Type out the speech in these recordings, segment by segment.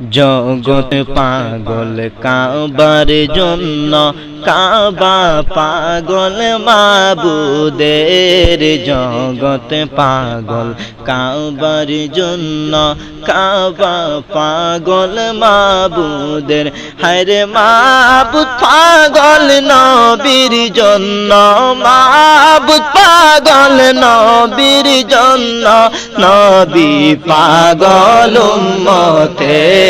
জগৎ পাগল কাবার জন্য, কাবা পাগল মাবুদের। জগৎ পাগল কাবার জন্য, কাবা পাগল মাবুদের। হায়রে মাবুদ পাগল নবীর জন্য, মাবুদ পাগল নবীর জন্য। নবী পাগল উম্মতের।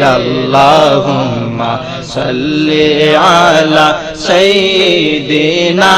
আল্লাহুম্মা সাল্লি আলা সাইয়্যিদিনা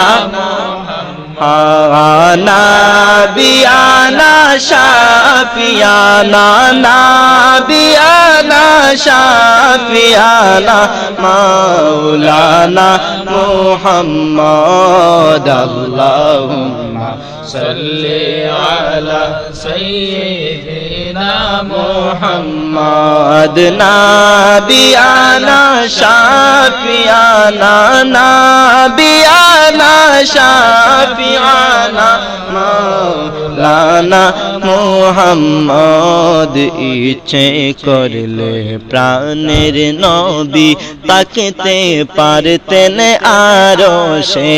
নাবিয়ানা শাফিয়ানা, নাবিয়ানা শাফিয়ানা মাওলানা মুহাম্মদ। আল্লাহুম্মা সাল্লি আলা সাইয়্যিদিনা মুহাম্মদ। নাবিয়ানা শাফিয়ানা, নাবিয়ানা শাফিয়ানা মাওলানা মুহাম্মদ। ইচ্ছে করলে প্রাণের নবী তাকতে পারতেন আরো সে।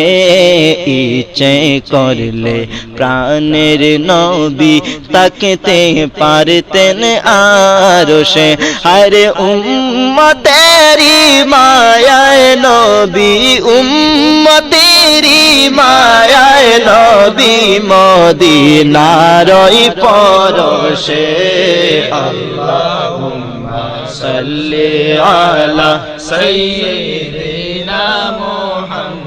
ইচ্ছে করলে প্রাণের নবী তাকতে পারতেন আরো সে। আরে উম্মতেরি মায়ায় নবী, উম্মতেরি মায়ায় নবী মদিনারই পরশে। আল্লাহুম্মা সাল্লি আলা সাইয়্যিদিনা মুহাম্মদ।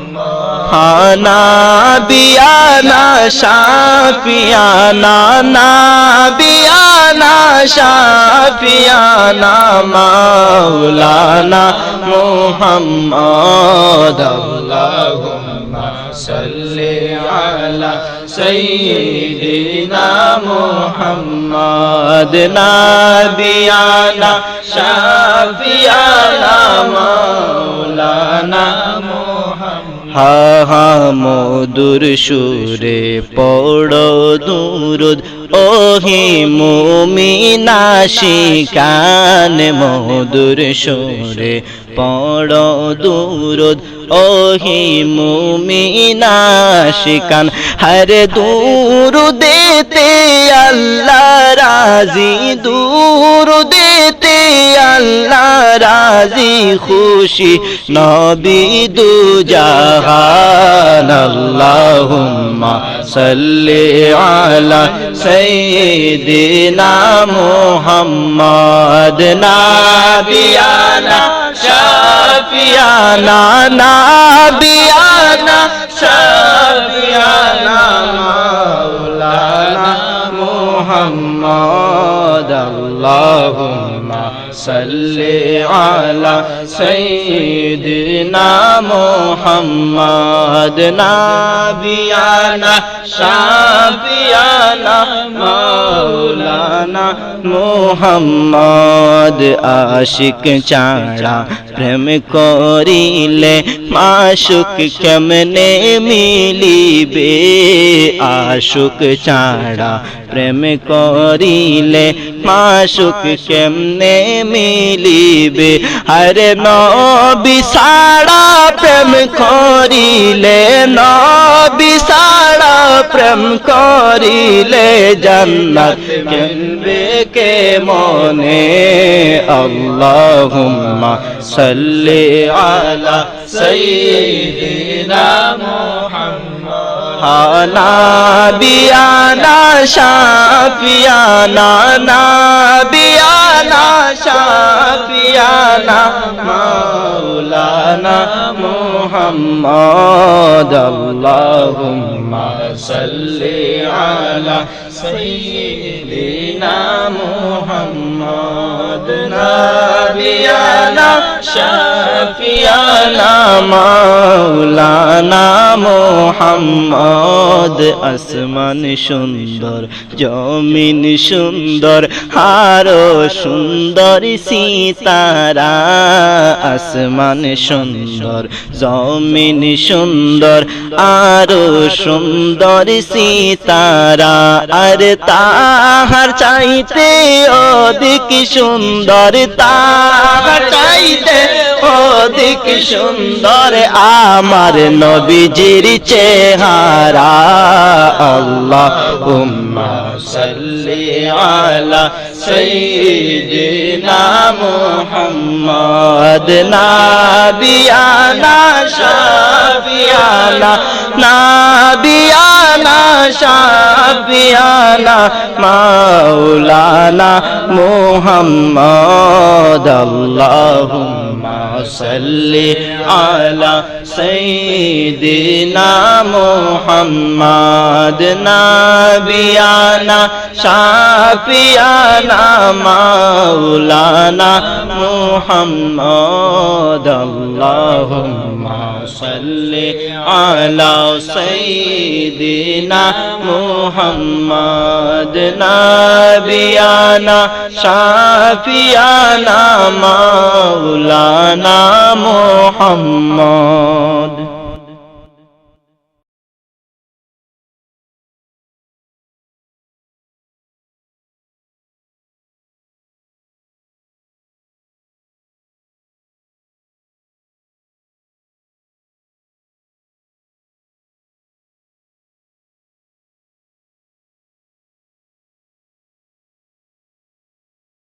নাবিয়ানা শাফিয়ানা, নাবিয়ানা শাফিয়ানা মাওলানা মুহাম্মদ। আল্লাহুম্মা সাল্লি আলা সাইয়্যিদিনা মুহাম্মদ। নাবিয়ানা শাফিয়ানা মাওলানা মুহাম্মদ। হা হা মধুর সুরে পড়ো দুরুদ ওহি মুমিনা শিকান। মধুর সুরে পড়ো দুরুদ ওহি মুমিনা শিকান। হরে দুরুদেতে আল্লাহ রাজি, দুরুদেতে আল্লাহ রাজি খুশি নবী দু জাহান। আল্লাহুম্মা সাল্লি আলা সাইয়্যিদিনা মুহাম্মদ। নাবিয়ানা শাফিয়ানা, নাবিয়ানা শাফিয়ানা মাওলানা মুহাম্মদ। আল্লাহুম্মা সাল্লি আলা সাইয়্যিদিনা মুহাম্মদ। নাবিয়ানা শাফিয়ানা মাওলানা মুহাম্মদ। আশিক ছাড়া প্রেম করিলে মাশুক কেমনে মিলিবে। আশুক ছাড়া প্রেম করিলে মাশুক কেমনে মিলিবে। আরে নবী ছাড়া প্রেম করিলে, নবী ছাড়া প্রেম করিলে জান্নাত কেনবে কে মনে। আল্লাহুম্মা সাল্লি আলা সাইয়্যিদিনা মুহাম্মদ। নাবিয়ানা শাফিয়ানা, নাবিয়ানা শাফিয়ানা মাওলানা মুহাম্মদ। আল্লাহুম্মা সাল্লি আলা সাইয়্যিদিনা মুহাম্মদ। নাবিয়ানা শাফিয়ানা মাওলানা মুহাম্মদ আসমান সুন্দর জমিন সুন্দর আরো সুন্দর সিতারা আসমান সুন্দর জমিন সুন্দর আরো সুন্দর সিতারা আর তাহার চাইতে অধিক সুন্দর তাহার চাইতে অধিক সুন্দর আমার নবীজির চেহারা আল্লাহুম্মা সাল্লি আলা সাইয়্যিদিনা মুহাম্মদ নাবিয়ানা শাফিয়ানা নাবিয়ানা শাফিয়ানা মাওলানা মুহাম্মদ আল্লাহুম্মা সাল্লি আলা সাইয়্যিদিনা মুহাম্মদ নাবিয়ানা শাফিয়ানা মাওলানা মুহাম্মদ আল্লাহুম্মা সাল্লি আলা সাইয়্যিদিনা মুহাম্মদ নাবিয়ানা শাফিয়ানা মাওলানা মুহাম্মদ।